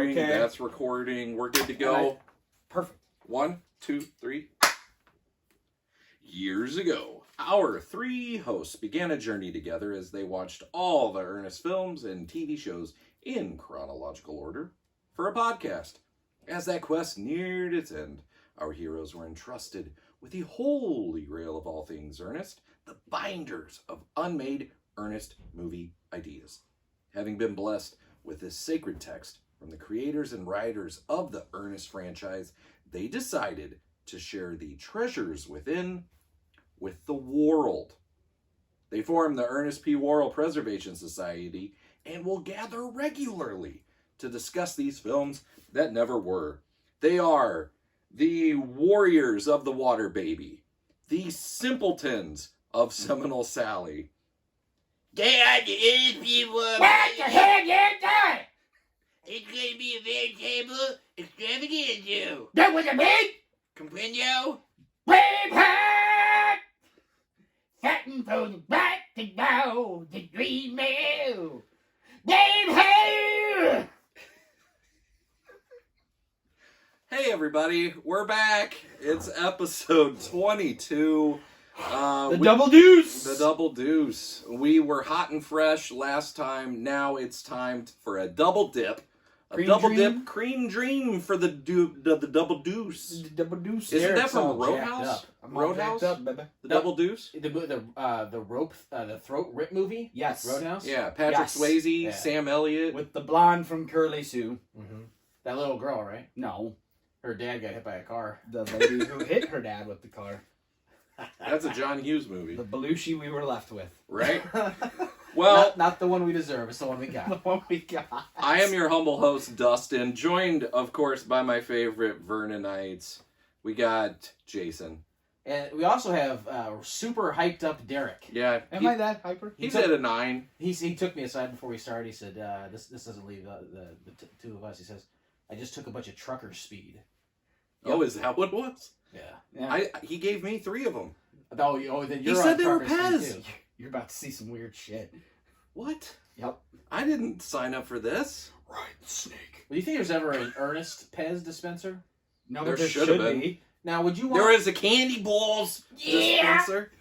recording. Okay. That's recording. We're good to go. Perfect. 1, 2, 3. Years ago, our three hosts began a journey together as they watched all the Ernest films and TV shows in chronological order for a podcast. As that quest neared its end, our heroes were entrusted with the holy grail of all things Ernest, the binders of unmade Ernest movie ideas. Having been blessed with this sacred text from the creators and writers of the Ernest franchise, they decided to share the treasures within with the world. They formed the Ernest P. Worrell Preservation Society and will gather regularly to discuss these films that never were. They are the warriors of the Water Baby, the simpletons of Seminole Sally. They are the Ernest people. What the hell you doing? It's going to be a veritable extravaganza. That was a me? Comprendo? Braveheart! Fighting for the right to go, the dream now. Braveheart! Hey everybody, we're back. It's episode 22. Double deuce! The double deuce. We were hot and fresh last time. Now it's time for a double dip. Cream double dream? dip cream dream for the double deuce. The double deuce. Isn't that Eric's from all Roadhouse? jacked up. I'm all Roadhouse? jacked up, baby. The double deuce? The throat rip movie? Yes. Roadhouse? Yeah, Patrick Yes. Swayze, Yeah. Sam Elliott. With the blonde from Curly Sue. Mm-hmm. That little girl, right? No. Her dad got hit by a car. The lady who hit her dad with the car. That's a John Hughes movie, The Belushi we were left with. right? Well, not the one we deserve, it's the one we The got. one we got. I am your humble host, Dustin, joined, of course, by my favorite Vernonites. We got Jason. And we also have super hyped up Derek. Yeah, Am I that hyper? he's at a 9. He took me aside before we started. He said, this doesn't leave the two of us. He says, I just took a bunch of trucker speed. Oh, is that what it was? Yeah. He gave me 3 of them. Oh, then you're He on said they were trucker speed, Pez. too. You're about to see some weird shit. What? Yep. I didn't sign up for this. Right, snake. Do you think there's ever an Ernest Pez dispenser? No, There but there should should have been. be. Now, would you want... There is a candy balls dispenser.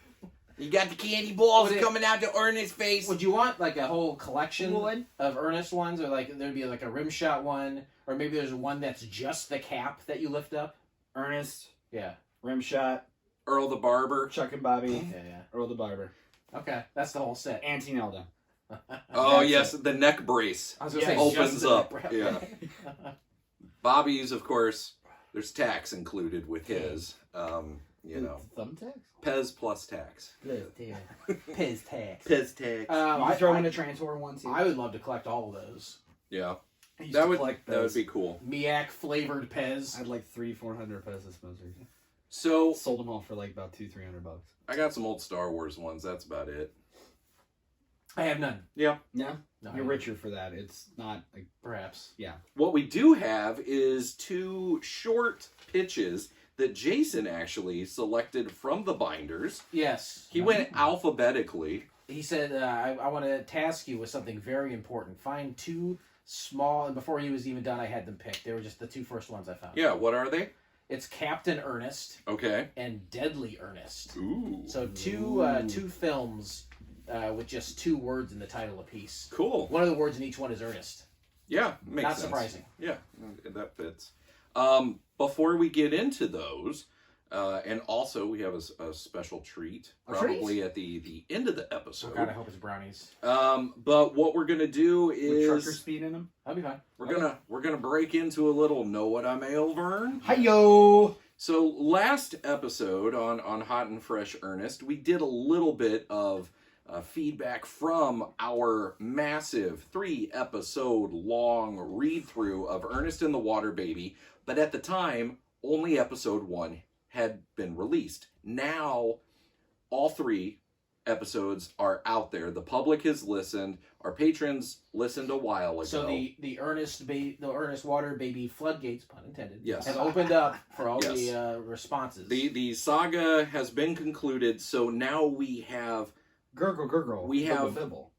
You got the candy balls Would it- coming out to Ernest's face. Would you want like a whole collection Would. of Ernest ones, or like there'd be like a rim shot one, or maybe there's one that's just the cap that you lift up? Ernest, Yeah. Rimshot, Earl the Barber. Chuck and Bobby, Yeah. Earl the Barber, Okay, that's the whole set. Auntie Nelda. Oh, That's yes, the neck brace. I was gonna Yeah, say opens just the up, neck wrap. yeah. Bobby's, of course, there's tax included with his. You know, Thumbtacks? Pez plus tax. Piz tax. Pez tax. You throw in a Transformer one too. I would love to collect all of those. Yeah, I used that to would collect that would those. be cool. Miak flavored I Pez. had like 300-400 Pez dispensers. So Sold them all for like about $200-300. I got some old Star Wars ones. That's about it. I have none. Yeah, No, you're richer for that. It's not like Perhaps. What we do have is 2 short pitches that Jason actually selected from the binders. Yes. He went alphabetically. He said, I want to task you with something very important. Find 2 small, and before he was even done, I had them picked. They were just the 2 first ones I found. Yeah, what are they? It's Captain Ernest Okay. and Deadly Ernest. Ooh. So two films with just 2 words in the title apiece. Cool. One of the words in each one is Ernest. Yeah, makes Not sense. surprising. Yeah, that fits. Before we get into those, and also we have a special treat, A probably treat? at the end of the episode. Oh God, I hope it's brownies. But what we're gonna do with trucker is speed in them. That'll be fine. we're gonna break into a little Know What I'm Ale, Vern. Hi-yo! So last episode on Hot and Fresh Ernest, we did a little bit of feedback from our massive 3-episode long read-through of Ernest and the Water Baby, but at the time, only episode 1 had been released. Now, all 3 episodes are out there. The public has listened. Our patrons listened a while ago. So the Ernest Water Baby floodgates, pun intended, Yes. have opened up for all Yes. the responses. The saga has been concluded, so now we have Gurgle, gurgle. We have- Bibble, bibble.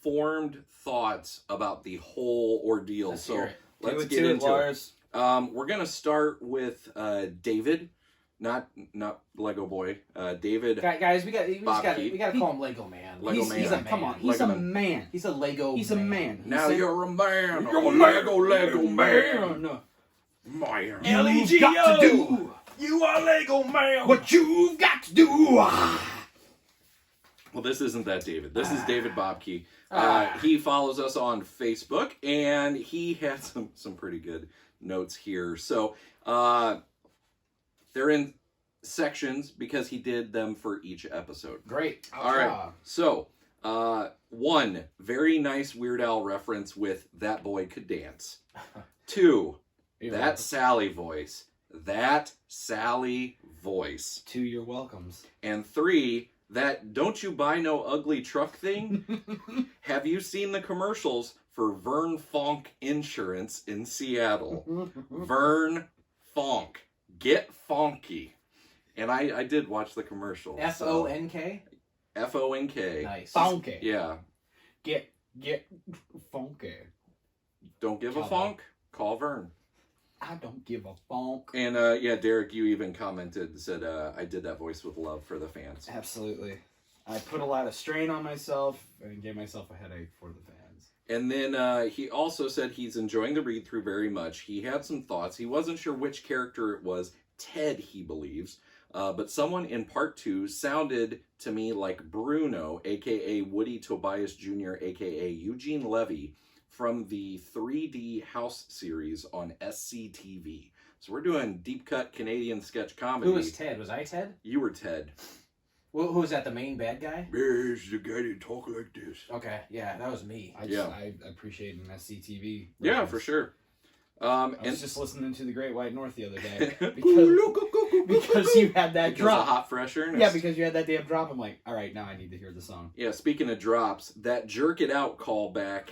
formed thoughts about the whole ordeal. Let's So hear it. let's get into Lars. it. We're gonna start with David, not Lego Boy. David. Guys, we Bobke. gotta call him Lego Man. Lego he's, Man. He's a man. Come on, he's Lego a man. man. He's a Lego. He's a man. Now He's you're a man. You're a a Lego man. man. Man. You've got to do You are Lego man. what you've got to do. Well, this isn't that David. This is David Bobke. Ah. He follows us on Facebook, and he had some pretty good notes here. So they're in sections because he did them for each episode. Great. All right. So, one, very nice Weird Al reference with That Boy Could Dance. Two, that Sally voice. That Sally voice. To your welcomes. And three, that don't you buy no ugly truck thing? Have you seen the commercials for Vern Fonk Insurance in Seattle? Vern Fonk. Get funky. And I did watch the commercials. Fonk. Fonk. Nice. Funky. Yeah. Get funky. Don't give a Cowboy. funk. Call Vern. I don't give a funk. And yeah, Derek, you even commented, said I did that voice with love for the fans. Absolutely. I put a lot of strain on myself and gave myself a headache for the fans. And then he also said he's enjoying the read through very much. He had some thoughts. He wasn't sure which character it was. Ted, he believes. But someone in part 2 sounded to me like Bruno, a.k.a. Woody Tobias Jr., a.k.a. Eugene Levy, from the 3D House series on SCTV. So we're doing deep cut Canadian sketch comedy. Who was Ted? Was I Ted? You were Ted. Who was that? The main bad guy? There's the guy that talk like this. Okay, yeah, that was me. I appreciate an SCTV. Yeah, reference. for sure. I And was just listening to the Great White North the other day because because you had that drop. hot fresh Ernest. Yeah, because you had that damn drop. I'm like, all right, now I need to hear the song. Yeah, speaking of drops, that jerk it out callback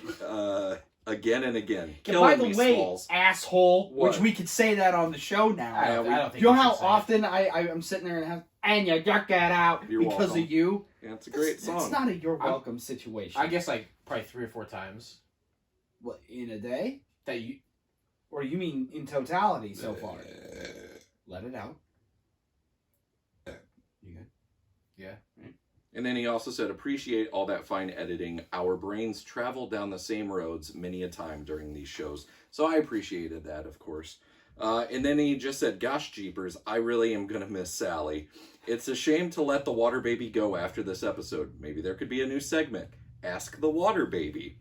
again and again. And Killing by the me, way, Smalls. asshole, What? which we could say that on the show now. I don't think You know we how should say it. often I'm sitting there and you duck that out You're because welcome. of you? Yeah, it's a great song. It's not a you're welcome situation. I guess like probably 3 or 4 times What, in a day? that you. Or you mean in totality so far? Let it out. You good? Yeah. And then he also said, appreciate all that fine editing. Our brains travel down the same roads many a time during these shows. So I appreciated that, of course. And then he just said, gosh, jeepers, I really am going to miss Sally. It's a shame to let the water baby go after this episode. Maybe there could be a new segment. Ask the water baby.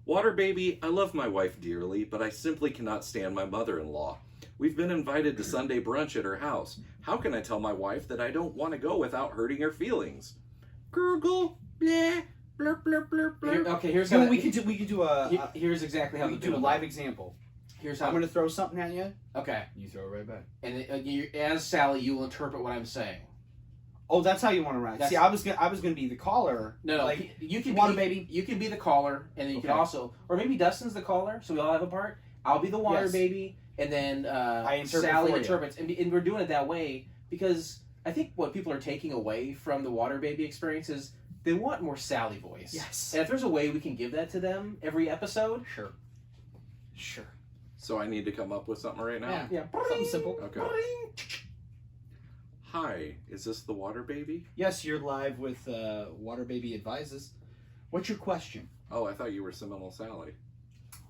Water baby, I love my wife dearly, but I simply cannot stand my mother-in-law. We've been invited to Sunday brunch at her house. How can I tell my wife that I don't want to go without hurting her feelings? Gurgle, bleh, blurp, blurp, blurp, blurp. Okay, here's No, how we could do a Here's exactly how we to could do a live example. Here's how. I'm gonna throw something at you. Okay, You throw it right back. and as Sally, you will interpret what I'm saying. Oh, that's how you want to ride. That's- See, I was gonna be the caller. No, like you can water be, baby. You can be the caller, and then you can Okay. also, or maybe Dustin's the caller, so we all have a part. I'll be the water Yes. baby, and then I interpret Sally for you. interprets, and we're doing it that way because I think what people are taking away from the water baby experience is they want more Sally voice. Yes. And if there's a way we can give that to them every episode, Sure. So I need to come up with something right now? Yeah. Something simple. Okay. Hi, is this the water baby? Yes, you're live with Water Baby Advises. What's your question? Oh, I thought you were Seminole Sally.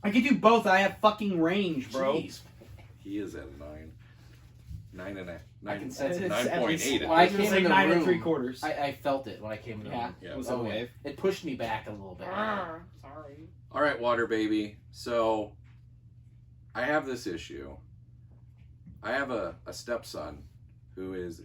I can do both. I have fucking range, bro. Jeez. He is at a 9. 9.5. I can sense it. It's at 9.8. least- When I I was gonna came say in the 9 room, 3/4. I felt it when I came in the Yeah. room. Yeah. It was a wave. It pushed me back a little bit. Sorry. All right, water baby. So I have this issue. I have a stepson who is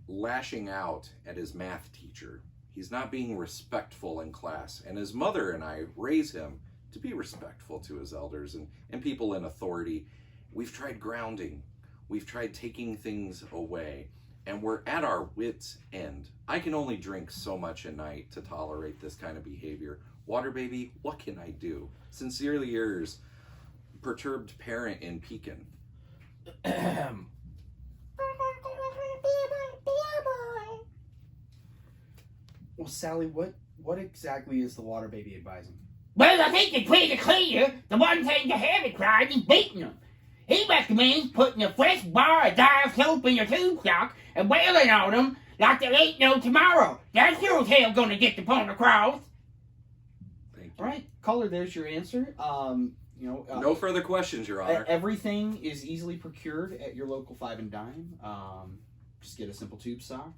lashing out at his math teacher. He's not being respectful in class, and his mother and I raise him to be respectful to his elders and people in authority. We've tried grounding. We've tried taking things away, and we're at our wits' end. I can only drink so much a night to tolerate this kind of behavior. Water baby, what can I do? Sincerely yours, perturbed parent in Pekin. Well, Sally, what exactly is the Water Baby advising? Well, I think it's pretty clear the one thing you haven't tried is beating them. He recommends putting a fresh bar of dial soap in your tube sock and wailing on them like there ain't no tomorrow. That's sure as hell gonna get the point across. Thank you. All right, caller, there's your answer. No further questions, Your Honor. Everything is easily procured at your local Five and Dime. Just get a simple tube sock.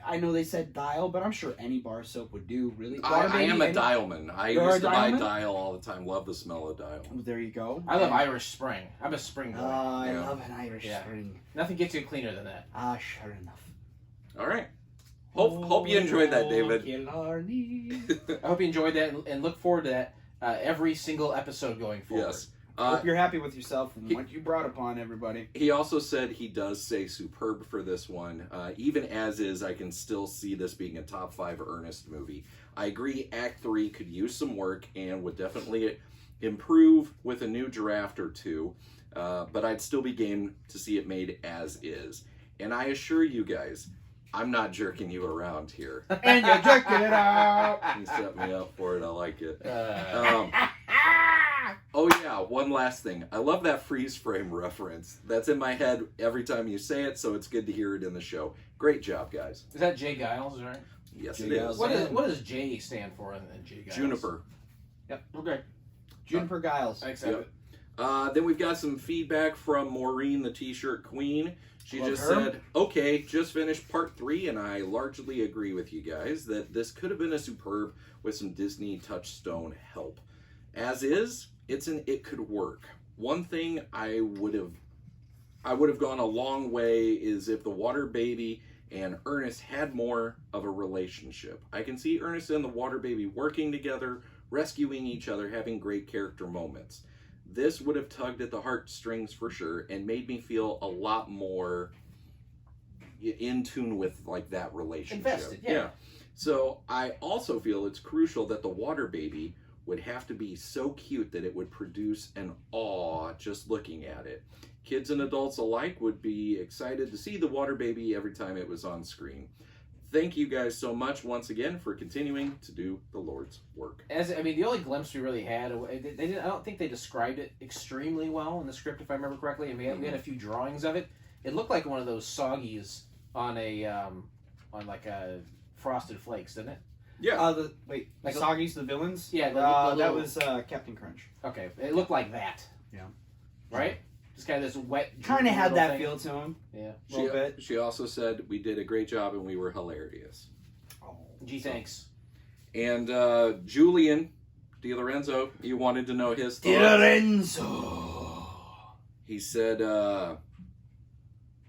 I know they said dial, but I'm sure any bar soap would do. Really, I am a dialman. I You're used to a buy dialman? dial all the time. Love the smell of dial. Oh, there you go. I love Irish Spring. I'm a spring boy. I Yeah. love an Irish Spring. Nothing gets you cleaner than that. Sure enough. All right. Hope you enjoyed that, David. I hope you enjoyed that and look forward to that every single episode going forward. Yes. Hope you're happy with yourself and what you brought upon everybody. He also said he does say superb for this one. Even as is, I can still see this being a top 5 Ernest movie. I agree Act 3 could use some work and would definitely improve with a new draft or two. But I'd still be game to see it made as is. And I assure you guys, I'm not jerking you around here. And you're jerking it out. You set me up for it. I like it. Oh yeah, one last thing. I love that freeze frame reference. That's in my head every time you say it, so it's good to hear it in the show. Great job, guys. Is that Jay Giles, right? Yes, Jay it is. Giles. What does J stand for in Jay Giles? Juniper. Yep. Okay. Juniper Giles. Thanks, Yep. Then we've got some feedback from Maureen, the T-shirt queen. She Love just her. said, okay, just finished part 3, and I largely agree with you guys that this could have been a superb with some Disney touchstone help. As is, it could work. One thing I would have gone a long way is if the water baby and Ernest had more of a relationship. I can see Ernest and the water baby working together, rescuing each other, having great character moments. This would have tugged at the heartstrings for sure and made me feel a lot more in tune with like that relationship. Invested, yeah. So I also feel it's crucial that the water baby would have to be so cute that it would produce an awe just looking at it. Kids and adults alike would be excited to see the water baby every time it was on screen. Thank you guys so much once again for continuing to do the Lord's work. The only glimpse we really had, they didn't. I don't think they described it extremely well in the script, if I remember correctly. And we had a few drawings of it. It looked like one of those soggies on like a Frosted Flakes, didn't it? Yeah. Like Like Soggy's the villains? Yeah, the that little- was Captain Crunch. Okay, it looked like that. Yeah. Right. Just kind of this wet. Kind of had little that thing. feel to him. Yeah. A little bit. She also said we did a great job and we were hilarious. Oh, Gee, thanks. And Julian DiLorenzo, you wanted to know his thoughts. Lorenzo. He said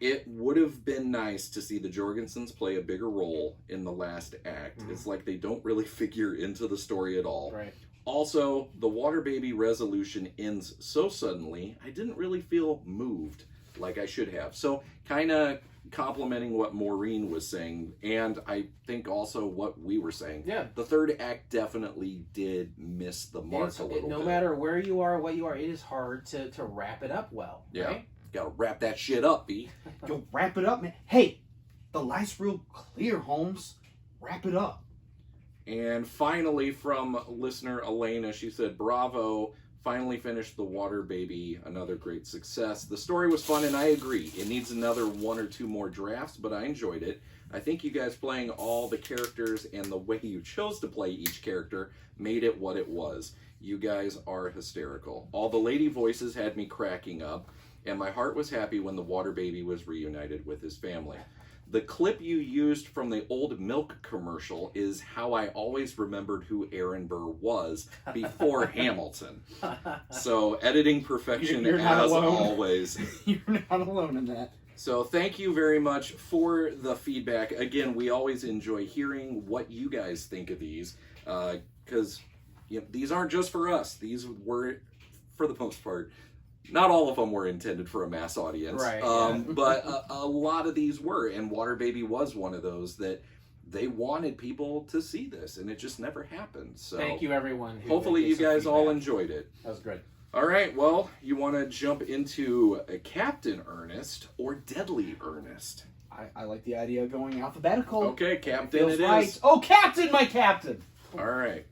it would have been nice to see the Jorgensens play a bigger role in the last act. It's like they don't really figure into the story at all. Right. Also, the water baby resolution ends so suddenly, I didn't really feel moved like I should have. So, kind of complimenting what Maureen was saying, and I think also what we were saying. Yeah. The third act definitely did miss the mark a little No bit. matter where you are, what you are, it is hard to wrap it up well. Yeah. Right? Gotta wrap that shit up, B. Yo, wrap it up, man. Hey, the light's real clear, Holmes. Wrap it up. And finally, from listener Elena, she said, bravo, finally finished The Water Baby, another great success. The story was fun, and I agree. It needs another 1 or 2 more drafts, but I enjoyed it. I think you guys playing all the characters and the way you chose to play each character made it what it was. You guys are hysterical. All the lady voices had me cracking up, and my heart was happy when the Water Baby was reunited with his family. The clip you used from the old milk commercial is how I always remembered who Aaron Burr was before Hamilton. So, editing perfection You're not as alone. always. You're not alone in that. So, thank you very much for the feedback. Again, we always enjoy hearing what you guys think of these, because these aren't just for us. These were, for the most part, not all of them were intended for a mass audience, Right, but a lot of these were, and Water Baby was one of those that they wanted people to see this, and it just never happened. So Thank you, everyone. Who hopefully gave you some guys all feedback. enjoyed it. That was good. All right, well, you want to jump into Captain Ernest or Deadly Ernest? I like the idea of going alphabetical. Okay, It Captain feels it right. is. Oh, Captain, my Captain. All right.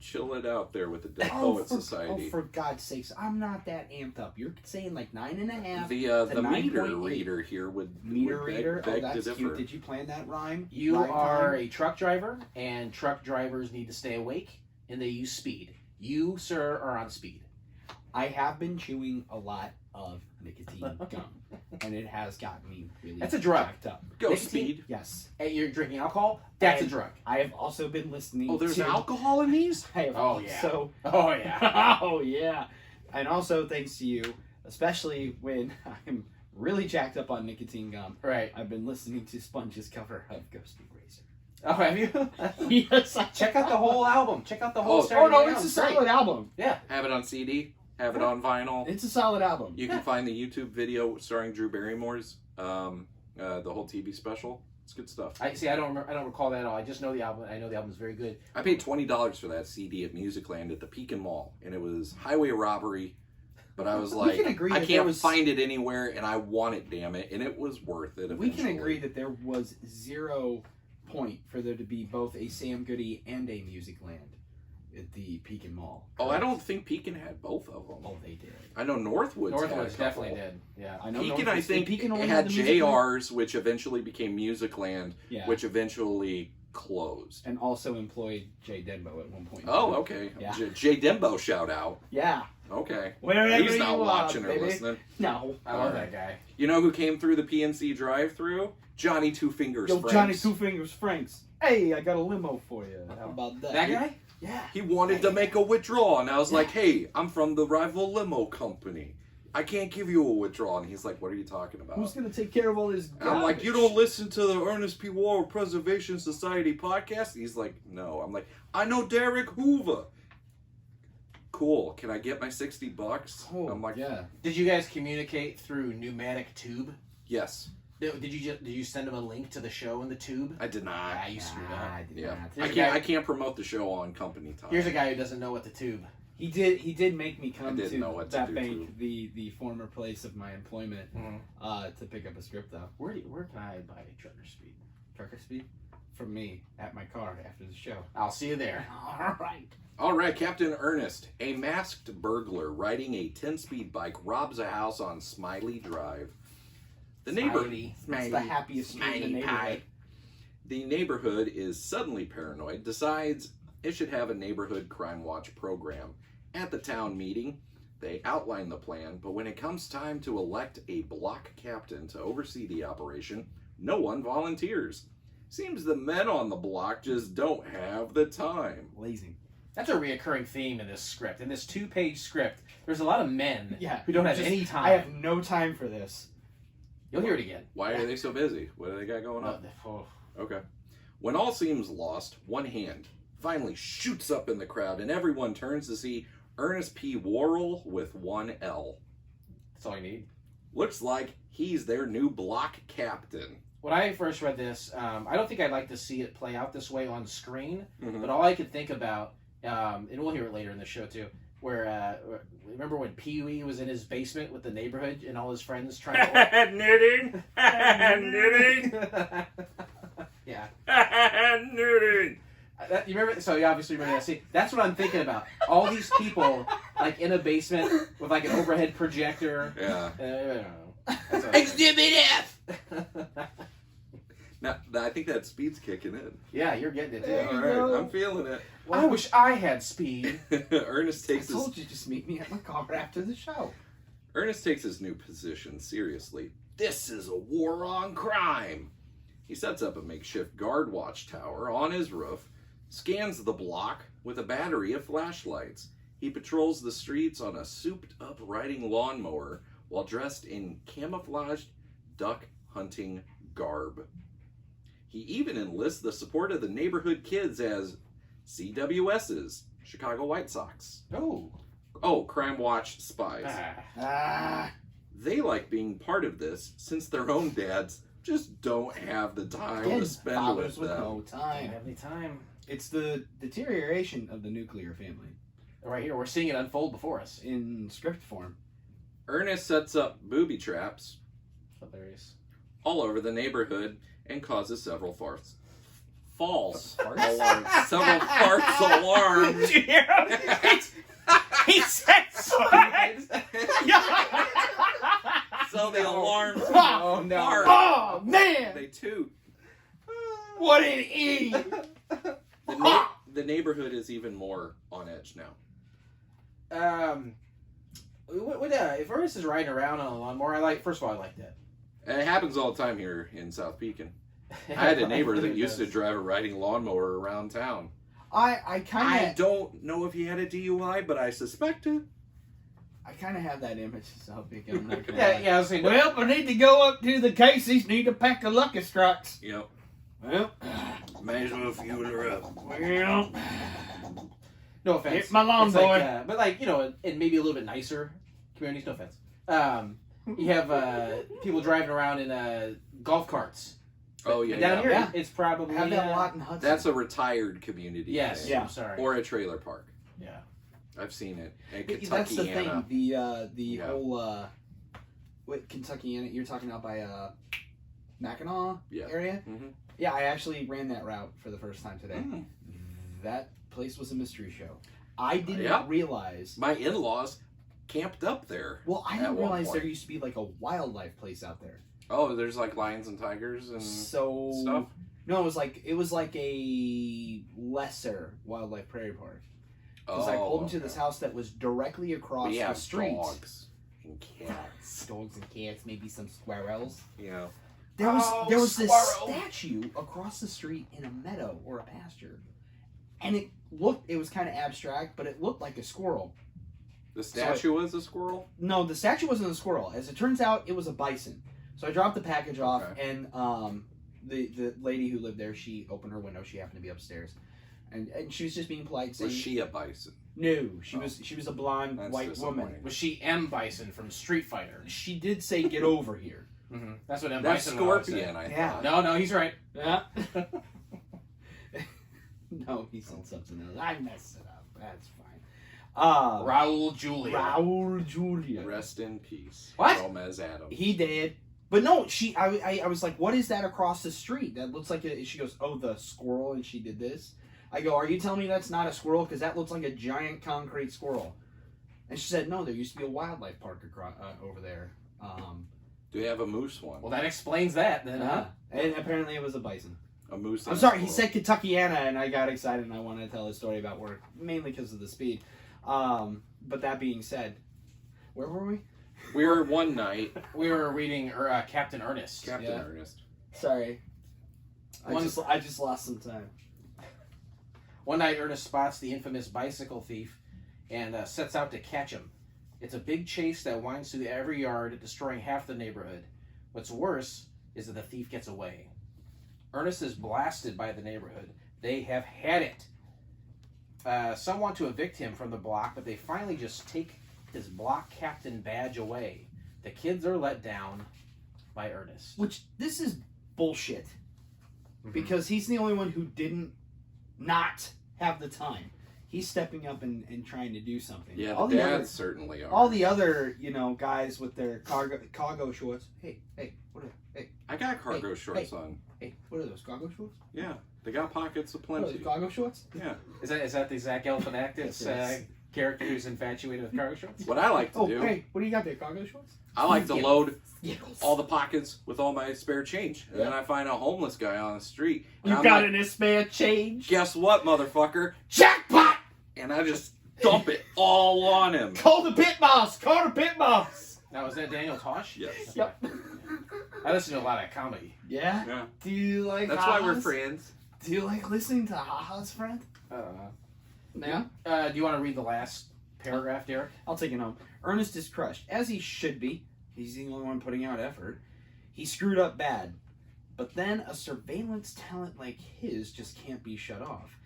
chill it out there with the Dead Oh, Poet Society. for God's sakes, I'm not that amped up. You're saying like 9.5. The meter 9.8. reader here would Meter beg reader? to That's differ. cute. Did you plan that rhyme? You Rhyme are time? a truck driver, and truck drivers need to stay awake, and they use speed. You, sir, are on speed. I have been chewing a lot of nicotine gum, and it has gotten me really That's a drug. jacked up. Go Nicotine? speed. Yes. Hey, you're drinking alcohol? That's a drug. I have also been listening Oh, there's to... alcohol in these? I have Oh, yeah. also... Oh, yeah. Oh, yeah. And also, thanks to you, especially when I'm really jacked up on nicotine gum, Right. I've been listening to Sponge's cover of Ghost Speed Racer. Oh, have you? Yes, Check out the whole album. Check out the whole Oh, Oh, Saturday no, Night it's a Album. solid album. Yeah. Have it on CD. Have it on vinyl. It's a solid album. You can find the YouTube video starring Drew Barrymore's the whole TV special. It's good stuff. I don't recall that at all. I just know the album. I know the album is very good. I paid $20 for that CD at Musicland at the Pekin Mall, and it was highway robbery. But I was We like, can agree I that there can't was- find it anywhere, and I want it, damn it. And it was worth it. We can eventually. agree that there was 0 point for there to be both a Sam Goody and a Musicland at the Pekin Mall. Oh, I don't think Pekin had both of them. Oh, they did. I know Northwoods had a Northwoods couple. definitely did. Yeah. I know. Pekin, no, I think, Pekin only had the Musicland. JR's, which eventually became Musicland, Yeah. which eventually closed. And also employed Jay Denbo at one point. Oh, okay. Yeah. Jay Dembo shout out. Yeah. Okay. Wherever He's not you watching are, or baby. listening. No. I love that guy. You know who came through the PNC drive-through? Johnny Two Fingers Yo, Franks. Johnny Two Fingers Franks. Hey, I got a limo for you. How about that? That guy? Yeah. He wanted to make a withdrawal, and I was like, hey, I'm from the rival limo company. I can't give you a withdrawal. And he's like, what are you talking about? Who's gonna take care of all this? And I'm like, you don't listen to the Ernest P. War Preservation Society podcast? He's like, no. I'm like, I know Derek Hoover. Cool. Can I get my $60? Oh, I'm like, yeah. Did you guys communicate through pneumatic tube? yes. Did you send him a link to the show in the tube? I did not. Ah, you screwed up. I did Yeah. not. I can't promote the show on company time. Here's a guy who doesn't know what the tube. He did make me I come didn't know to what to that do, bank, the former place of my employment, Mhm. to pick up a script though. Where can I buy Trucker Speed? Trucker Speed from me at my car after the show. I'll see you there. All right. All right, Captain Ernest. A masked burglar riding a 10-speed bike robs a house on Smiley Drive. The Smiley. It's the happiest street in the neighborhood. The neighborhood is suddenly paranoid, decides it should have a neighborhood crime watch program. At the town meeting, they outline the plan, but when it comes time to elect a block captain to oversee the operation, no one volunteers. Seems the men on the block just don't have the time. Lazy. That's a reoccurring theme in this script. In this 2-page script, there's a lot of men Yeah. who don't have Just- any time. I have no time for this. You'll hear it again. Why are they so busy? What do they got going on? Oh. Okay. When all seems lost, one hand finally shoots up in the crowd, and everyone turns to see Ernest P. Worrell with one L. That's all you need. Looks like he's their new block captain. When I first read this, I don't think I'd like to see it play out this way on screen. Mhm. But all I could think about, and we'll hear it later in the show too, where remember when Pee-wee was in his basement with the neighborhood and all his friends trying to Knitting! Knitting! yeah. Knitting! You remember? So you obviously remember that scene. That's what I'm thinking about. All these people like in a basement with like an overhead projector. Yeah. I don't know. That's what I'm Exhibit F! thinking. Now, I think that speed's kicking in. Yeah, you're getting it There too. you All right, go. I'm feeling it. I wish I had speed. Ernest I takes his told you, just meet me at my car after the show. Ernest takes his new position seriously. This is a war on crime. He sets up a makeshift guard watchtower on his roof, scans the block with a battery of flashlights. He patrols the streets on a souped-up riding lawnmower while dressed in camouflaged duck hunting garb. He even enlists the support of the neighborhood kids as CWS's, Chicago White Sox. Oh, Crime Watch spies. Ah. They like being part of this since their own dads just don't have the time Again, to spend fathers with with them. no I don't time. have any time. It's the deterioration of the nuclear family Right here, we're seeing it unfold before us. in script form. Ernest sets up booby traps Hilarious. all over the neighborhood and causes several false Farts? alarms. Several farts alarms. Did you hear him? He said farts. So the alarms Oh no! fart. Oh man! They toot. What an idiot! The neighborhood is even more on edge now. If Ernest is riding around on a lawnmower, first of all, I like that. It happens all the time here in South Beacon. I had a neighbor that used to drive a riding lawnmower around town. I kind I of don't know if he had a DUI, but I suspect it. I kind of have that image of South Beacon. I'm not gonna Yeah, lie. yeah. I was saying. Well, I need to go up to the Casey's. Need a pack of Lucky Strikes. Yep. Well, Might as well fuel her up. well, No offense. Hit my lawn, It's boy. But in maybe a little bit nicer communities. No offense. You have people driving around in golf carts. Oh, yeah. Down yeah. here, Yeah. it's probably I have that a lot in Hudson. That's a retired community. Yes. thing. Yeah. I'm sorry. Or a trailer park. Yeah. I've seen it. In That's Kentucky, the thing. The Yeah. whole what Kentucky you're talking about by Mackinac Yeah. area. Mm-hmm. Yeah, I actually ran that route for the first time today. Mm. That place was a mystery show. I didn't Yeah. realize. My in-laws camped up there. Well, I At didn't one realize point. there used to be like a wildlife place out there. Oh, there's like lions and tigers and So stuff. no, it was like a lesser wildlife prairie park. Because I pulled into this house that was directly across We the have street. dogs and cats. Dogs and cats, maybe some squirrels. You know. There was this squirrel. statue across the street in a meadow or a pasture, and it was kind of abstract, but it looked like a squirrel. The statue was a squirrel? No, the statue wasn't a squirrel. As it turns out, it was a bison. So I dropped the package off, Okay. and the lady who lived there, she opened her window. She happened to be upstairs, and she was just being polite, saying, Was she a bison? "No, she Oh. was a blonde That's white woman." disappointing. Was she M. Bison from Street Fighter? She did say, "Get over here." Mm-hmm. That's what M. That's Bison would always say. Scorpion, I Yeah. thought. No, he's right. Yeah. No, he said something else. I messed it up. That's fine. Raul Julia. Raul Julia. Rest in peace. What? Gomez Adams. He did. But no, I was like, what is that across the street? That looks like she goes, oh, the squirrel, and she did this. I go, are you telling me that's not a squirrel? Because that looks like a giant concrete squirrel. And she said, no, there used to be a wildlife park over there. Do we have a moose one? Well, that explains that then, huh? And apparently it was a bison. A moose. I'm and a sorry, he squirrel. said Kentuckiana, and I got excited, and I wanted to tell a story about work, mainly because of the speed. But that being said, where were we? We were one night. We were reading Captain Ernest. Captain Yeah. Ernest. Sorry. One- I just lost some time. One night, Ernest spots the infamous bicycle thief and sets out to catch him. It's a big chase that winds through every yard, destroying half the neighborhood. What's worse is that the thief gets away. Ernest is blasted by the neighborhood. They have had it. Some want to evict him from the block, but they finally just take his block captain badge away. The kids are let down by Ernest. Which, this is bullshit. Mhm. Because he's the only one who didn't not have the time. He's stepping up and trying to do something. Yeah, all the the dads other, certainly are. all the other, guys with their cargo shorts. Hey, what are I got cargo Hey, shorts on. what are those cargo shorts? Yeah, they got pockets of What are plenty. those cargo shorts? Yeah. Is that the Zach Galifianakis Yes, it is. character who's infatuated with cargo shorts? What I like to Oh, do, hey, what do you got there? Cargo shorts? I like to Yeah. load Yes. all the pockets with all my spare change. And then I find a homeless guy on the street. And You I'm got like, any spare change? guess what, motherfucker? Jackpot! And I just dump it all on him. Call the pit boss! Call the pit boss! Now, is that Daniel Tosh? Yes. Yep. I listen to a lot of comedy. Yeah? Yeah. Do you like That's why we're ha-has? friends. Do you like listening to ha-has, friend? I don't know. Yeah? Do you want to read the last paragraph, Derek? I'll take it home. Ernest is crushed, as he should be. He's the only one putting out effort. He screwed up bad. But then a surveillance talent like his just can't be shut off.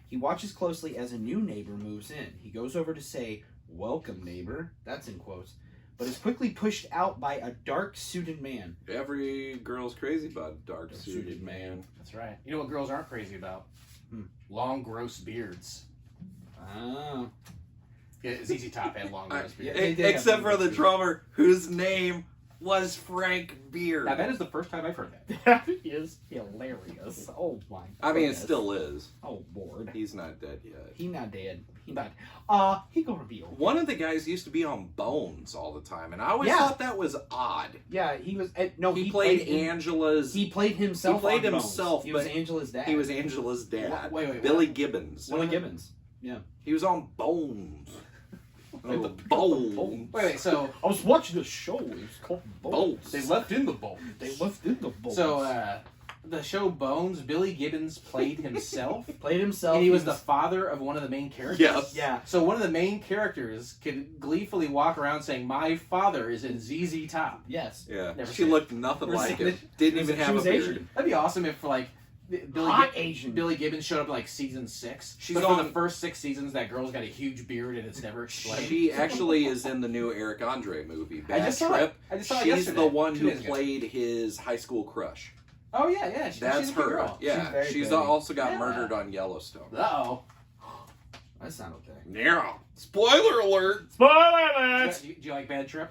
He watches closely as a new neighbor moves in. He goes over to say, "Welcome, neighbor." That's in quotes. But is quickly pushed out by a dark-suited man. Every girl's crazy about a dark-suited man. That's right. You know what girls aren't crazy about? Long, gross beards. Oh. Yeah, ZZ Top had long, gross beards. they did have Except some for the good drummer, whose name was Frank Beard. Now, that is the first time I've heard that. That is hilarious. Oh my. I mean, it goodness. still is. Oh Lord. He's not dead yet. He not dead. He not. He gonna be okay. One of the guys used to be on Bones all the time, and I always Yeah. thought that was odd. Yeah, he was. No, He played Angela's. He played himself. He played on Bones. himself, He was but Angela's dad. He was Angela's dad. Wait, Billy what? Gibbons. Willie Gibbons. Yeah. He was on Bones. Like the- Bones. Wait, so I was watching a show. It was called Bones. Bones. left in the bowl. They left in the Bones. So, the show Bones, Billy Gibbons played himself, played himself. and he was the father of one of the main characters. Yes. Yeah. So one of the main characters could gleefully walk around saying, "My father is in ZZ Top." Yes. Yeah. Never She seen looked nothing Never like seen him. it. Didn't even She have was a beard. Asian. That'd be awesome if, like, Hot Asian. Billy Gibbons showed up in, like, season 6. She's But for on- the first 6 seasons, that girl's got a huge beard and it's never explained. She actually is in the new Eric Andre movie, Bad just saw Trip. it. I just saw it She's yesterday, the one 2 who days ago. played his high school crush. Oh, yeah. She's That's a good her. girl. Yeah. very She's pretty. also got Yeah. murdered on Yellowstone. Uh-oh. That's not okay. Yeah. Spoiler alert. Spoiler Do you like Bad Trip?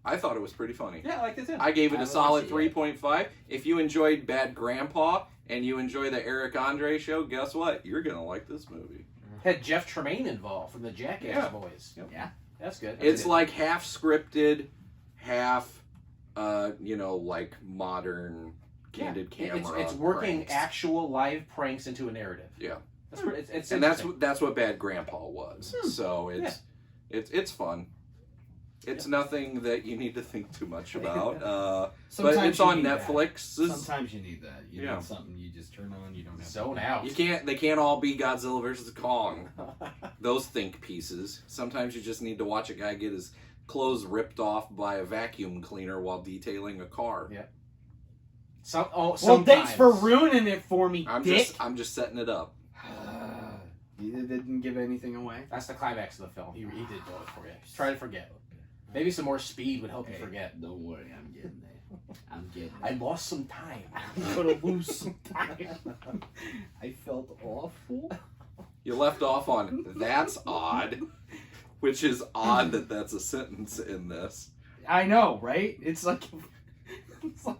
I thought it was pretty funny. Yeah, I like that too. I gave it I a haven't solid watched it yet. 3.5. If you enjoyed Bad Grandpa and you enjoy the Eric Andre show, guess what? You're going to like this movie. Had Jeff Tremaine involved from the Jackass Yeah. Boys. Yep. Yeah. That's good. It's like half scripted, half, like modern candid camera. It's working pranks. actual live pranks into a narrative. Yeah. That's pretty, it's And that's interesting. what Bad Grandpa was. So it's fun. It's Yeah. nothing that you need to think too much about. But Sometimes it's you on need that. Netflix. Sometimes you need that. You Yeah. need something you just turn on. You don't have Zone to out. They can't all be Godzilla versus Kong. Those think pieces. Sometimes you just need to watch a guy get his clothes ripped off by a vacuum cleaner while detailing a car. Yeah. Well, Sometimes. thanks for ruining it for me, Dick. I'm just setting it up. You didn't give anything away. That's the climax of the film. He did do it for you. Try to forget. Maybe some more speed would help you forget. Don't worry, I'm getting there. I'm getting I lost some time. I'm gonna lose some time. I felt awful. You left off on that's odd, which is odd that that's a sentence in this. I know, right? It's like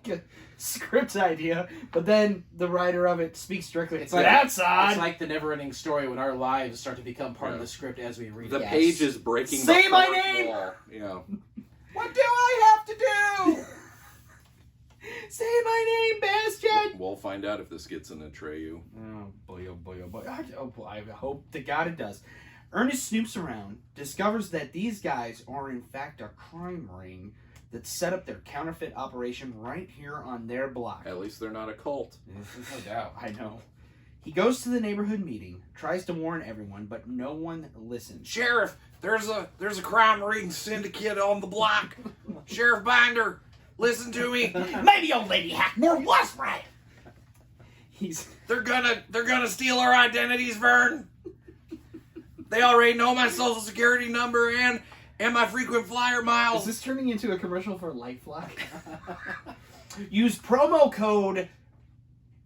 a script idea, but then the writer of it speaks directly. It's like that's odd. It's like the never-ending story when our lives start to become part of Yeah. the script as we read The it. page is breaking Say the my fourth name! wall. Yeah. What do I have to do? Say my name, Bastion. We'll find out if this gets in Atreyu. Oh boy, oh boy, oh boy. I hope to God it does. Ernest snoops around, discovers that these guys are in fact a crime ring that set up their counterfeit operation right here on their block. At least they're not a cult. No doubt. I know. He goes to the neighborhood meeting, tries to warn everyone, but no one listens. Sheriff, there's a crime ring syndicate on the block. Sheriff Binder, listen to me. Maybe old lady Hackmore was right. They're gonna steal our identities, Vern. They already know my social security number and my frequent flyer Is miles. this turning into a commercial for LifeLock? Use promo code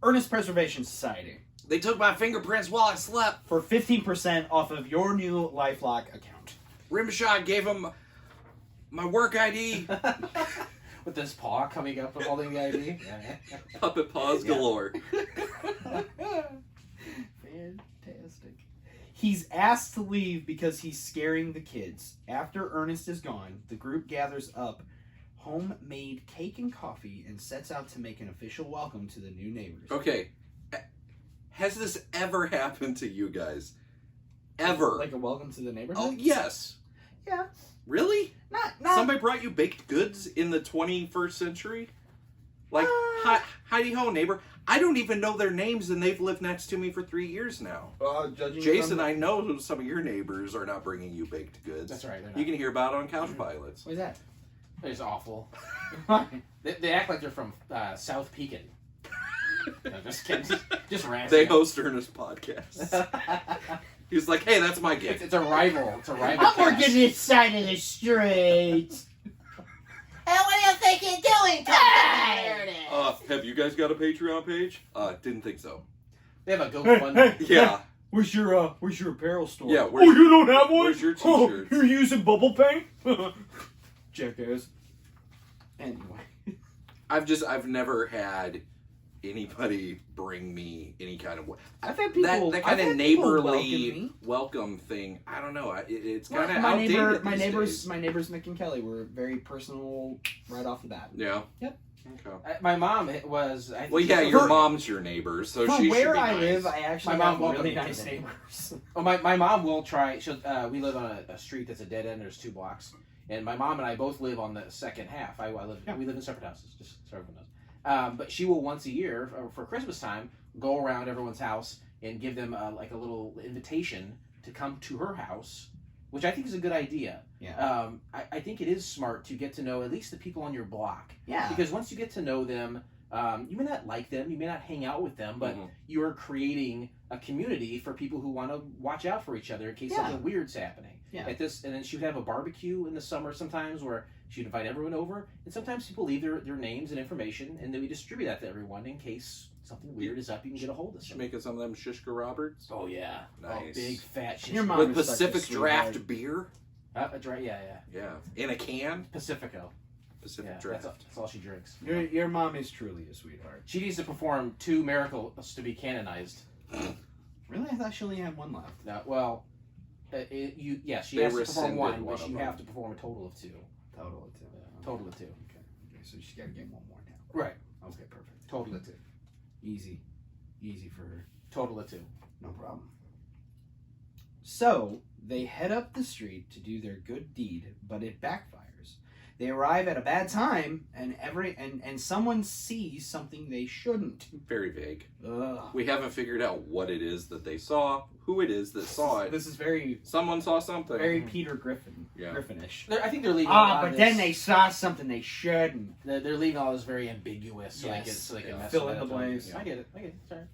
Ernest Preservation Society They took my fingerprints while I slept. for 15% off of your new LifeLock account. Rimshot gave him my work ID. With this paw coming up and holding the ID. Yeah. Puppet paws galore. Fantastic. He's asked to leave because he's scaring the kids. After Ernest is gone, the group gathers up homemade cake and coffee and sets out to make an official welcome to the new neighbors. Okay. Has this ever happened to you guys? Ever? Like a welcome to the neighborhood? Oh, yes. Yeah. Really? Not Somebody brought you baked goods in the 21st century? Like, Heidi ho, neighbor. I don't even know their names, and they've lived next to me for 3 years now. Judging Jason, from... I know some of your neighbors are not bringing you baked goods. That's right. They're You not. can hear about it on Couch Pilots. What is that? It's awful. They act like they're from South Pekin. No, just kidding. Just ranting. They host Ernest podcasts. He's like, hey, that's my gig. It's a rival. It's a rival. I'm cast. working this side of the street. Hey, what do you think you're doing, Tom? Have you guys got a Patreon page? Didn't think so. They have a GoFundMe. Yeah. Where's your apparel store? Yeah, Oh, you don't have one? where's your Oh, t-shirts? you're using bubble paint? Jackass. Anyway. I've never had anybody bring me any kind of I've had people that kind I've of had people neighborly welcome thing. I don't know. It's kind of my outdated. my these neighbors, days. my neighbors Mick and Kelly were very personal right off the bat. Yeah. Yep. Okay. My mom was. I think Well, yeah, your mom's your neighbor, so For she should where be I nice. live, I actually My mom have welcomed really me to nice the neighbors. Oh, my mom will try. We live on a street that's a dead end. There's 2 blocks, and my mom and I both live on the second half. We live in separate houses, just so everyone knows. But she will once a year for Christmas time go around everyone's house and give them like a little invitation to come to her house, which I think is a good idea. Yeah. I think it is smart to get to know at least the people on your block. Yeah. Because once you get to know them, you may not like them, you may not hang out with them, but you are creating a community for people who want to watch out for each other in case something weird's happening. Yeah. And then she would have a barbecue in the summer sometimes where she'd invite everyone over, and sometimes people leave their names and information, and then we distribute that to everyone in case something weird is up. You can get a hold of Should someone. make it some of them Shishka Roberts. Oh yeah, Nice. Oh, big fat shit. Your mom With is such a Pacific sweetheart. Draft beer. Yeah. Yeah. In a can. Pacifico. Pacific Yeah, Draft. that's all she drinks. Your mom is truly a sweetheart. She needs to perform 2 miracles to be canonized. Really, I thought she only had one left. No, well, she They has to perform rescinded 1, one but of you them. have to perform a total of 2. Total of 2. Total of 2. Okay, so she's got to get one more now. Right. Okay, perfect. Total of 2. Easy for her. Total of 2. No problem. So they head up the street to do their good deed, but it backfires. They arrive at a bad time, and someone sees something they shouldn't. Very vague. Ugh. We haven't figured out what it is that they saw, who it is that saw it. This is very Someone saw something. very Peter Griffin. Yeah. Griffinish. I think they're leaving. a lot but of then this- they saw something they shouldn't. they're leaving all this very ambiguous, so Yes. they can Yeah. mess Fill with in it the up. blanks. Yeah. I get it. Sorry.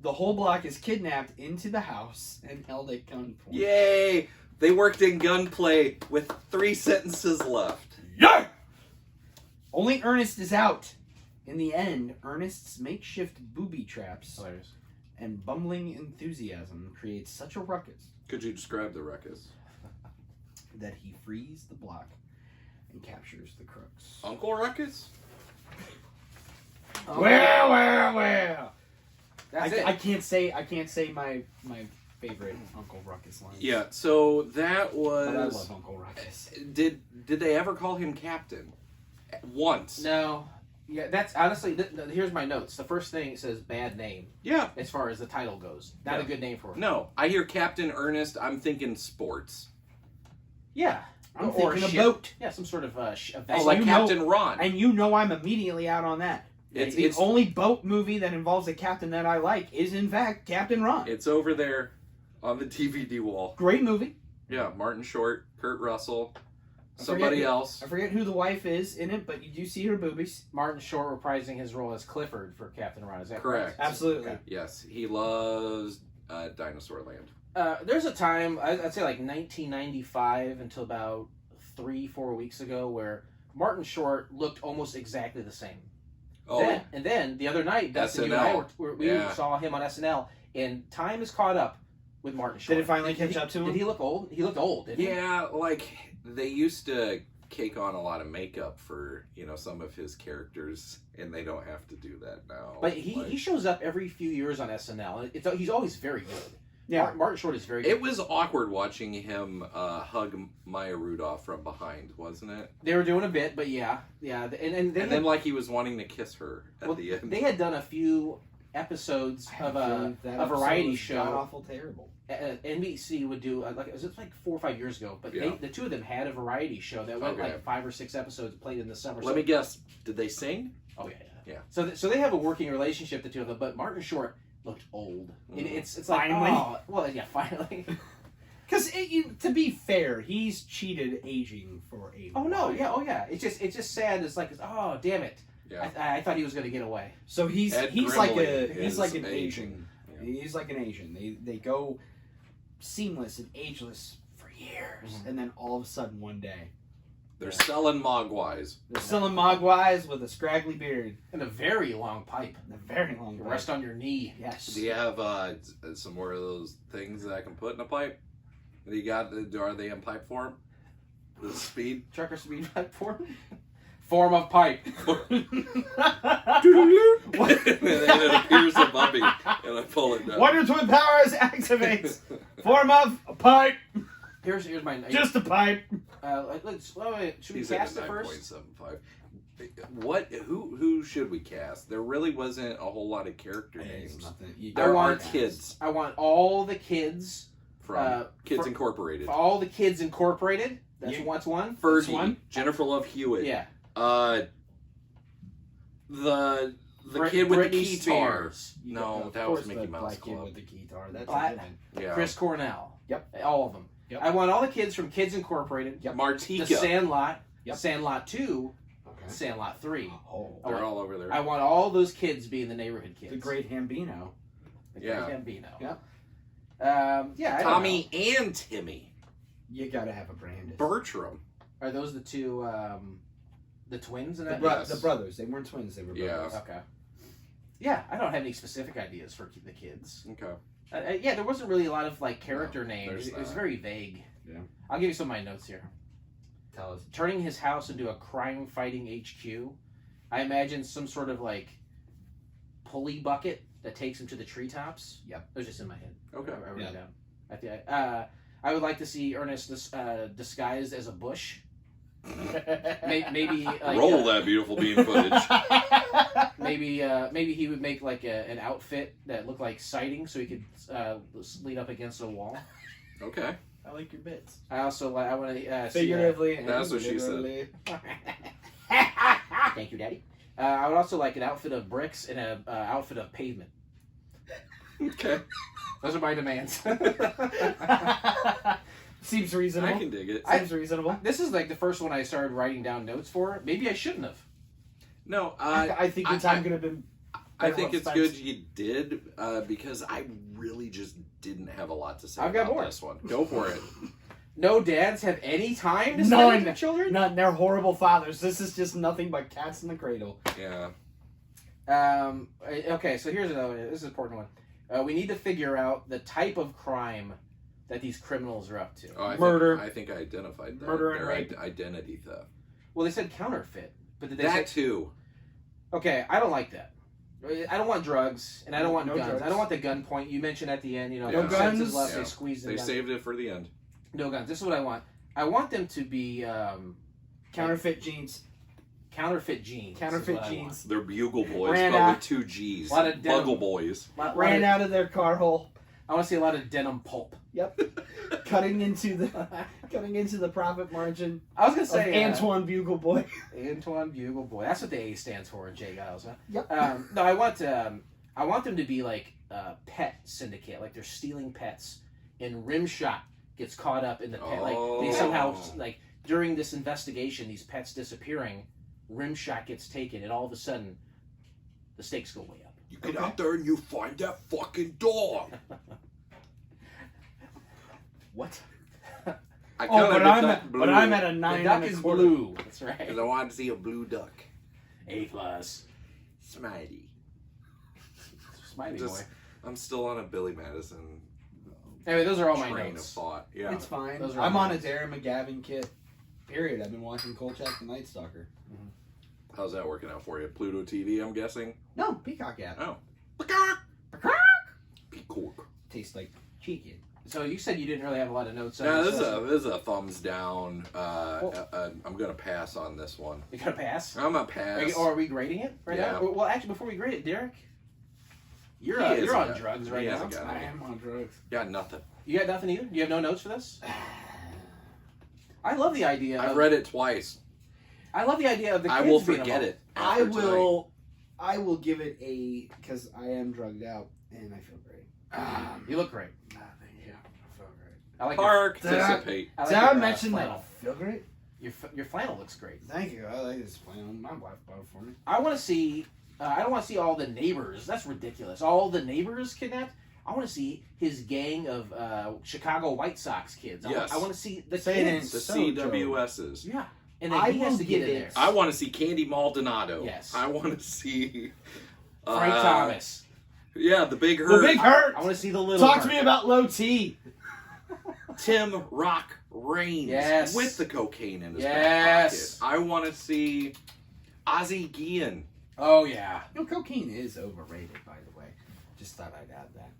The whole block is kidnapped into the house and held at gunpoint. Yay! They worked in gunplay with 3 sentences left. Yeah! Only Ernest is out. In the end, Ernest's makeshift booby traps Hilarious. and bumbling enthusiasm creates such a ruckus Could you describe the ruckus? that he frees the block and captures the crooks. Uncle Ruckus? Well. That's it. I can't say my favorite Uncle Ruckus line. Yeah, so that But I was... love Uncle Ruckus. Did they ever call him Captain? Once. No. Yeah, that's honestly. Here's my notes. The first thing says bad name Yeah. as far as the title goes. Not a Yeah. good name for him. No, I hear Captain Ernest, I'm thinking sports. Yeah. I'm Or thinking a ship. boat. Yeah, some sort of a Oh, vessel. like you know- Captain Ron. And you know I'm immediately out on that. The It's only boat movie that involves a captain that I like is, in fact, Captain Ron. it's over there on the DVD wall. Great movie. Yeah, Martin Short, Kurt Russell, I somebody forget- else. I forget who the wife is in it, but you do see her boobies. Martin Short reprising his role as Clifford for Captain Ron. Is that Correct. Absolutely. Okay. Yes, he loves Dinosaur Land. There's a time, I'd say like 1995 until about 3-4 weeks ago, where Martin Short looked almost exactly the same. Oh, And then the other night, Dustin, you and I we Yeah. saw him on SNL, and time has caught up with Martin Short. Did it finally catch up to him? Did he look old? He looked old, didn't he? yeah, like they used to cake on a lot of makeup for some of his characters, and they don't have to do that now. But he shows up every few years on SNL, and he's always very good. Yeah. Martin Short is very good. It was awkward watching him hug Maya Rudolph from behind, wasn't it? They were doing a bit, but yeah. And then like he was wanting to kiss her at the end. They had done a few episodes of a variety show. God awful terrible. NBC would do it was like 4 or 5 years ago, but Yeah. the 2 of them had a variety show that went Okay. like 5 or 6 episodes, played in the summer. Let me guess. Did they sing? Oh yeah. Yeah. So they have a working relationship, the 2 of them. But Martin Short looked old. It's like Finally. oh, well yeah, finally. Because to be fair, he's cheated aging for a Oh no, while. yeah. It's just sad. It's like oh damn it. Yeah. I thought he was going to get away. So he's Ed like Grimley he's is like an aging. Asian. He's like an Asian. They go seamless and ageless for years, and then all of a sudden one day They're selling Mogwais. they're selling mogwais with a scraggly beard And a very long pipe. and a very long You beard. rest on your knee. Yes. Do you have some more of those things that I can put in a pipe? Do you got? Are they in pipe form? The speed? Trucker speed pipe form. Form of pipe. And then it appears above me, and I pull it down. Wonder Twin Powers activates. Form of a pipe. Here's my Just a pipe. should we He's at cast a it first? 9.75. What? Who should we cast? There really wasn't a whole lot of character names. There are kids I want all the kids from Kids Incorporated. all the kids incorporated. That's what's one. Fergie, one. Jennifer Love Hewitt. Yeah. The Brit- kid with Britney the guitar. Spears. No, that was Mickey Mouse Kid Club. with the guitar. That's Black- a given. Yeah. Chris Cornell. Yep. All of them. Yep. I want all the kids from Kids Incorporated. Yep. Martika. The Sandlot. Yep. Sandlot 2. Okay. Sandlot 3. Oh, They're all over there. I want all those kids being the neighborhood kids. the Great Hambino. The Yeah. Great Gambino. Yep. Yeah. I don't Tommy and Timmy. You gotta have a Brandon. Bertram. know. Are those the two, the twins in that? Yes. The brothers. They weren't twins. They were brothers. Yeah. Okay. Yeah, I don't have any specific ideas for the kids. Okay. Yeah, there wasn't really a lot of like character No, names. there's It was not. very vague. Yeah. I'll give you some of my notes here. Tell us. Turning his house into a crime-fighting HQ. I imagine some sort of like pulley bucket that takes him to the treetops. Yep. It was just in my head. Okay. I wrote it down. I would like to see Ernest disguised as a bush. Maybe like, Roll that beautiful bean footage. maybe he would make like an outfit that looked like siding, so he could lean up against a wall. Okay. I like your bits. I also I want to Figuratively. and That's what she said. literally. Thank you, Daddy. I would also like an outfit of bricks and an outfit of pavement. Okay. Those are my demands. Seems reasonable. I can dig it. Seems reasonable. This is like the first one I started writing down notes for. Maybe I shouldn't have. No, I think your time could have been. I better think well it's spent. good you did because I really just didn't have a lot to say I've got about more. this one. Go for it. No dads have any time to spend None. with their children? None. They're horrible fathers. This is just nothing but cats in the cradle. Yeah. Okay, so here's another one. This is an important one. We need to figure out the type of crime that these criminals are up to. Oh, Murder. I think I identified that. Murder and Their rape. identity theft. Well, they said counterfeit, but did they That say... too. Okay, I don't like that. I don't want drugs, and I don't want No guns. drugs. I don't want the gun point you mentioned at the end. You know, No no guns. guns. Left, Yeah. they squeezed They it down. saved it for the end. No guns. This is what I want. I want them to be Counterfeit jeans. counterfeit jeans. Counterfeit is what I want. jeans. They're bugle boys, Ran but out. with 2 G's. Lot of denim. Bugle boys. Ran out of their car hole. I want to see a lot of denim pulp. Yep. cutting into the profit margin I was gonna of say Antoine Bugle Boy. Antoine Bugle Boy. That's what the A stands for in Jay Giles, huh? Yep. No, I want them to be like a pet syndicate, like they're stealing pets, and Rimshot gets caught up in the pet. Like they somehow like during this investigation, these pets disappearing, Rimshot gets taken, and all of a sudden, the stakes go way up. You get out there and you find that fucking dog. What? I Oh, kinda but I'm at a The 9 duck and a is quarter. blue. That's right. Because I wanted to see a blue duck. A+. Smitey. Smiley boy. I'm still on a Billy Madison Anyway, those are all my train of notes. thought. Yeah. It's fine. Those are I'm all on a nice. Darren McGavin kit. Period. I've been watching Kolchak the Night Stalker. How's that working out for you? Pluto TV, I'm guessing? No, Peacock app. Oh. Peacock. Peacock. Tastes like chicken. So you said you didn't really have a lot of notes. Yeah, this so is a thumbs down. I'm going to pass on this one. you gotta pass. I'm going to pass. Or are we grading it right Yeah. now? Well, actually, before we grade it, Derek, you're He is you're on a- drugs he right is now. a guy. I am on drugs. Got nothing. You got nothing either. You have no notes for this. I love the idea. I've of, read it twice. I love the idea of the kids I will being forget involved. it. after tonight. I will give it a, because I am drugged out and I feel great. You look great. Thank you. I feel great. I like Participate. your, I like Did I your, mention that flannel. I feel great? Your flannel looks great. Thank you. I like this plan. My wife bought it for me. I want to see. I don't want to see all the neighbors. That's ridiculous. All the neighbors kidnapped. I want to see his gang of Chicago White Sox kids. Yes. I want to see the Say it kids. The So CWSs. Yeah, and then I he has will to get give in it- there. I want to see Candy Maldonado. Yes. I want to see Frank Thomas. Yeah, the Big Hurt. The Big Hurt. I want to see the little. Talk to Hurt. me about low T. Tim Rock Reigns Yes. with the cocaine in his Yes. back pocket. I want to see Ozzy Guillen. Oh yeah. Cocaine is overrated, by the way. Just thought I'd add that.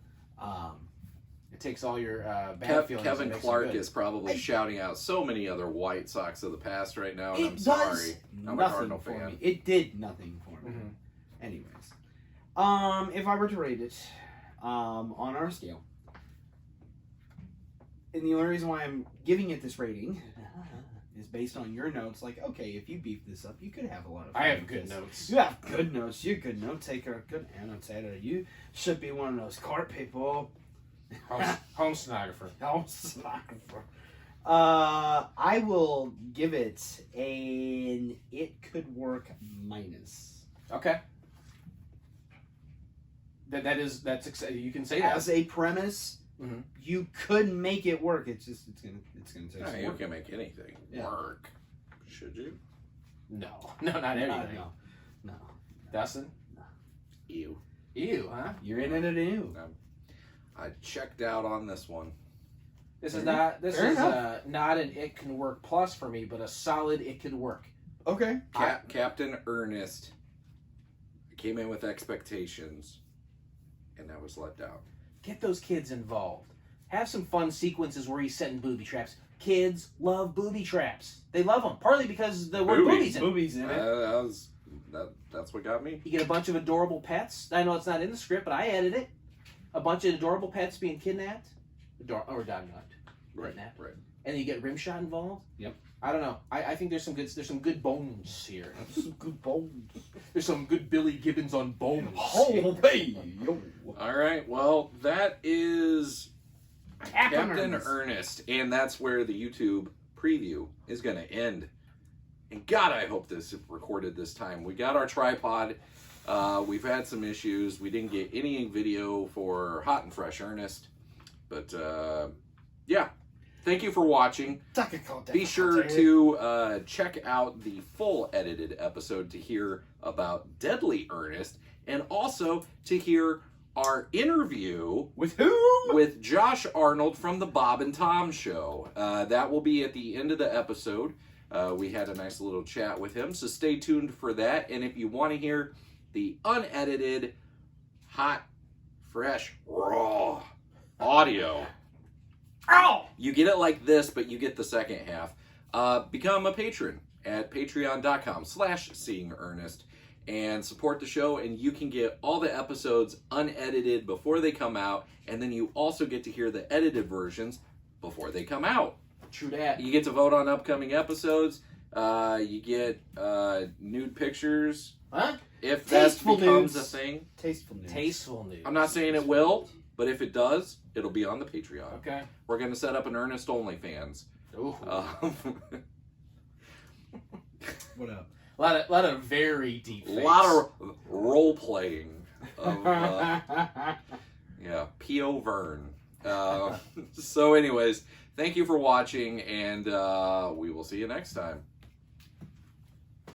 It takes all your bad feelings. Kevin and makes them Clark good. is probably shouting out so many other White Sox of the past right now, and It I'm does sorry. I'm a nothing Cardinal for fan. me. It did nothing for me. Mhm. Anyways, if I were to rate it, on our scale, and the only reason why I'm giving it this rating is based on your notes. Like, okay, if you beef this up, you could have a lot of fun I have with good this. notes. You have good notes. You're a good note taker, good annotator. You should be one of those court people. Home stenographer. I will give it an it could work minus. Okay. That's you can say that. As a premise, Mhm. you could make it work. It's gonna take No, some you work. can make anything work. Should you? No, not everything. No. Dustin. Ew. Ew, huh? You're in it anew. I checked out on this one. This is Fair not. This fair is enough. not an it can work plus for me, but a solid it could work. Okay. Captain Ernest came in with expectations, and I was let down. Get those kids involved. Have some fun sequences where he's setting booby traps. Kids love booby traps. They love them, partly because the word boobies in it. Boobies in it. That's what got me. You get a bunch of adorable pets. I know it's not in the script, but I added it. A bunch of adorable pets being kidnapped. Or not. Right. Kidnapped. Right. And then you get Rimshot involved. Yep. I don't know. I think there's some good bones here. Some good bones. There's some good Billy Gibbons on bones. Oh, hey, yo. All right. Well, that is Captain Ernest. Ernest, and that's where the YouTube preview is going to end. And God, I hope this is recorded this time. We got our tripod. We've had some issues. We didn't get any video for Hot and Fresh Ernest. But, yeah. Thank you for watching. Be sure to check out the full edited episode to hear about Deadly Ernest, and also to hear our interview With who? with Josh Arnold from the Bob and Tom Show. That will be at the end of the episode. We had a nice little chat with him, so stay tuned for that. And if you want to hear the unedited, hot, fresh, raw audio, you get it like this, but you get the second half. Become a patron at patreon.com/seeingernest and support the show, and you can get all the episodes unedited before they come out, and then you also get to hear the edited versions before they come out. True that. You get to vote on upcoming episodes. You get nude pictures. Huh? If that Tasteful becomes nudes. a thing. Tasteful news. Tasteful news. I'm not saying it will, but if it does, it'll be on the Patreon. Okay. We're going to set up an Ernest OnlyFans. Ooh. What up? A lot of very deep A fakes. lot of role playing. Yeah, P.O. Vern. So anyways, thank you for watching, and we will see you next time.